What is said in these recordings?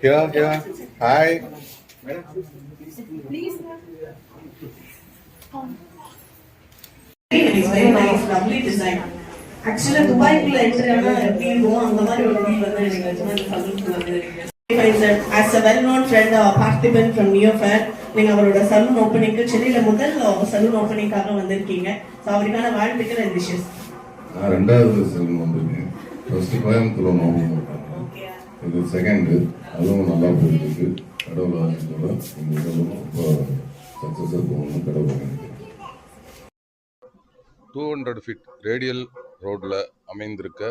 Here. Hi. Please. It's very nice, lovely design. Actually, Dubai enter as a well-known friend, Parthiban from Neofair, நீங்க அவரோட salon ஓபனிங்க்கு சென்னையில முதல் salon ஓபனிங்காக வந்திருக்கீங்க. So அவருக்கான வாழ்த்துக்கள் and wishes. நான் ரெண்டாவது சலூன் வந்திருக்கேன். ஃபர்ஸ்ட் கோயம்புத்தூர்ல ஓபன் பண்ணேன். இது செகண்ட், அதுவும் நல்லா போயிருக்கு. கடவுள் ஆசீர்வாதம் இந்த சலூன் ரொம்ப சக்சஸா போகணும் கடவுள். 200 ஃபீட் ரேடியல் ரோடில் அமைந்திருக்க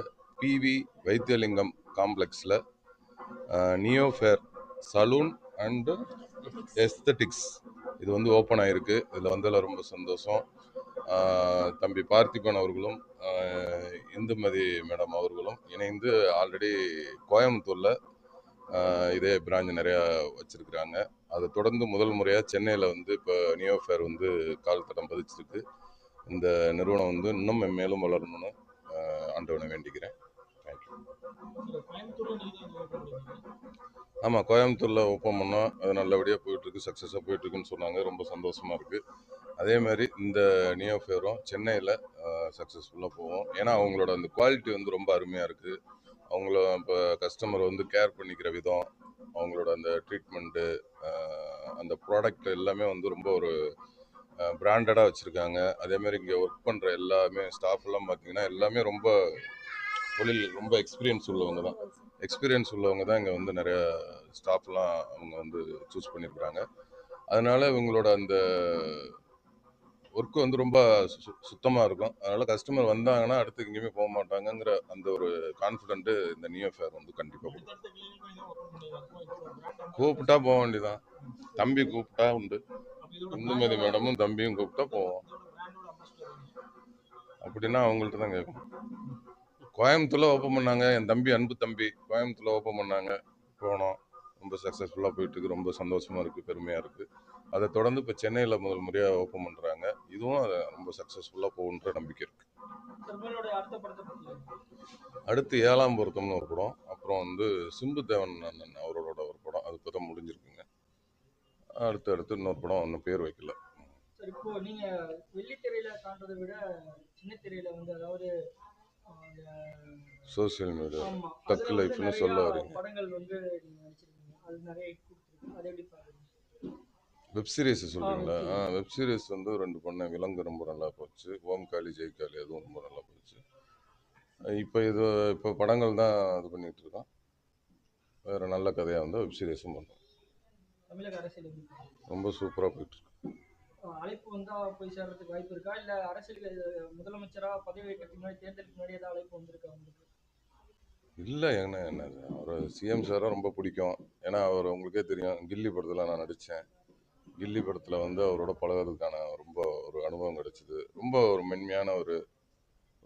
பிவி வைத்தியலிங்கம் காம்ப்ளெக்ஸில் நியோஃபேர் சலூன் அண்டு எஸ்தட்டிக்ஸ் இது வந்து ஓப்பன் ஆகிருக்கு. இதில் வந்ததில் ரொம்ப சந்தோஷம். தம்பி பார்த்திபன் அவர்களும் இந்துமதி மேடம் அவர்களும் இணைந்து ஆல்ரெடி கோயம்புத்தூரில் இதே பிரான்ச் நிறையா வச்சுருக்குறாங்க. அதை தொடர்ந்து முதல் முறையாக சென்னையில் வந்து இப்போ நியோஃபேர் வந்து கால் தடம் பதிச்சிருக்கு. இந்த நிறுவனம் வந்து இன்னும் மேலும் வளரணும்னு ஆண்டவனை வேண்டிக்கிறேன். ஆமாம், கோயம்புத்தூரில் ஓப்பன் பண்ணோம். அது நல்லபடியாக போயிட்டுருக்கு, சக்ஸஸாக போயிட்டுருக்குன்னு சொன்னாங்க. ரொம்ப சந்தோஷமாக இருக்குது. அதே மாதிரி இந்த நியோஃபேரும் சென்னையில் சக்ஸஸ்ஃபுல்லாக போவோம். ஏன்னா அவங்களோட அந்த குவாலிட்டி வந்து ரொம்ப அருமையாக இருக்குது. அவங்கள இப்போ கஸ்டமரை வந்து கேர் பண்ணிக்கிற விதம், அவங்களோட அந்த ட்ரீட்மெண்ட்டு, அந்த ப்ராடக்ட் எல்லாமே வந்து ரொம்ப ஒரு பிராண்டடாக வச்சுருக்காங்க. அதேமாதிரி இங்கே ஒர்க் பண்ணுற எல்லாமே ஸ்டாஃப் எல்லாம் பார்த்தீங்கன்னா எல்லாமே ரொம்ப தொழில் ரொம்ப எக்ஸ்பீரியன்ஸ் உள்ளவங்க தான் இங்கே வந்து நிறைய ஸ்டாஃப்லாம் அவங்க வந்து சூஸ் பண்ணியிருக்கிறாங்க. அதனால் இவங்களோட அந்த ஒர்க்கு வந்து ரொம்ப சுத்தமாக இருக்கும். அதனால் கஸ்டமர் வந்தாங்கன்னா அடுத்து எங்கேயுமே போக மாட்டாங்கங்கிற அந்த ஒரு கான்ஃபிடென்ட்டு இந்த நியோஃபேர் வந்து கண்டிப்பாக கொடுக்கும். கூப்பிட்டா போக வேண்டியதான். தம்பி கூப்பிட்டா உண்டு, இந்துமதி மேடமும் தம்பியும் கூப்பிட்டா போவோம். அப்படின்னா அவங்கள்ட்ட தான் கேட்கணும். கோயம்புத்தூர்ல ஓப்பன் பண்ணாங்க, என் தம்பி அன்பு தம்பி கோயம்புத்தூர்ல ஓப்பன் பண்ணாங்க, போனோம். ரொம்ப சக்ஸஸ்ஃபுல்லாக போயிட்டு இருக்கு. ரொம்ப சந்தோஷமா இருக்கு, பெருமையா இருக்கு. அதை தொடர்ந்து இப்போ சென்னையில் முதல் முறையாக ஓப்பன் பண்ணுறாங்க. இதுவும் அதை ரொம்ப சக்ஸஸ்ஃபுல்லாக போகுன்ற நம்பிக்கை இருக்கு. அடுத்து 7ஆம் பொருத்தம்னு ஒரு படம், அப்புறம் வந்து சிம்பு தேவன் அண்ணன் அவரோட ஒரு படம், அது இப்போ தான் முடிஞ்சிருக்குங்க. அடுத்து இன்னொரு படம் ஒன்றும் பேர் வைக்கல. இப்போ நீங்க வெள்ளித்திரையில காண்றதை விட சின்ன திரையில வந்து அதாவது சோசியல் மீடியா தக்கு லைஃப்னு சொல்ல வரீங்க. படங்கள் வந்து நீங்க நினைச்சிருக்கீங்க, அது நிறைய கொடுத்துருக்கு. அதை எப்படி பாருங்க? வெப் சீரிஸ் சொல்றீங்களா? வெப் சீரிஸ் வந்து 2 பண்ணேன். விலங்கு ரொம்ப நல்லா போச்சு. ஓம் காளி ஜெய் காளி அதுவும் ரொம்ப நல்லா போச்சு. இப்போ படங்கள் தான் இது பண்ணிட்டு இருக்கோம். வேற நல்ல கதையாக வந்து வெப் சீரிஸும் பண்ணுறோம். தமிழக அரசியல் ரொம்ப சூப்பராக போயிட்டு இருக்கு. அழைப்பு வந்தா போய் சேர்றதுக்கு வாய்ப்பு இருக்கா? இல்ல அரசியலுக்கு முதலமைச்சரா பதவி வைக்கிறதுக்கு முன்னாடி தேர்தலுக்கு முன்னாடி ஏதாவது அழைப்பு வந்திருக்கா உங்களுக்கு? இல்லை, என்ன அவர் சிஎம் சாராக ரொம்ப பிடிக்கும். ஏன்னா அவர் உங்களுக்கே தெரியும், கில்லி படத்தில் நான் நடித்தேன். கில்லி படத்தில் வந்து அவரோட பழகிறதுக்கான ரொம்ப ஒரு அனுபவம் கிடைச்சிது. ரொம்ப ஒரு மென்மையான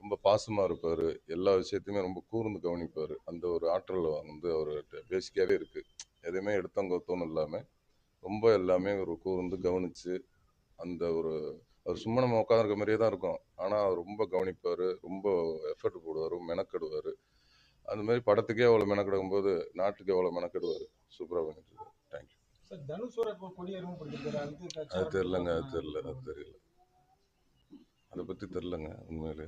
ரொம்ப பாசமாக இருப்பார். எல்லா விஷயத்தையுமே ரொம்ப கூர்ந்து கவனிப்பார். அந்த ஒரு ஆற்றல் வந்து அவர்கிட்ட பேசிக்காகவே இருக்குது. எதையுமே எடுத்தங்கொத்தோன்னு இல்லாமல் ரொம்ப எல்லாமே ஒரு கூர்ந்து கவனித்து அந்த அவர் சும்மா நம்ம உட்காந்துருக்க மாதிரியே தான் இருக்கும். ஆனால் அவர் ரொம்ப கவனிப்பார், ரொம்ப எஃபர்ட் போடுவார், மெனக்கெடுவார். அந்த மாதிரி படத்துக்கே அவ்வளோ மெனக்கெடுக்கும் போது நாட்டுக்கு எவ்வளோ மெனக்கெடுவார். சூப்பராக பண்ணிட்டு இருக்காரு. தேங்க்யூ. அது தெரியல. அதை பற்றி தெரிலங்க உண்மையிலே.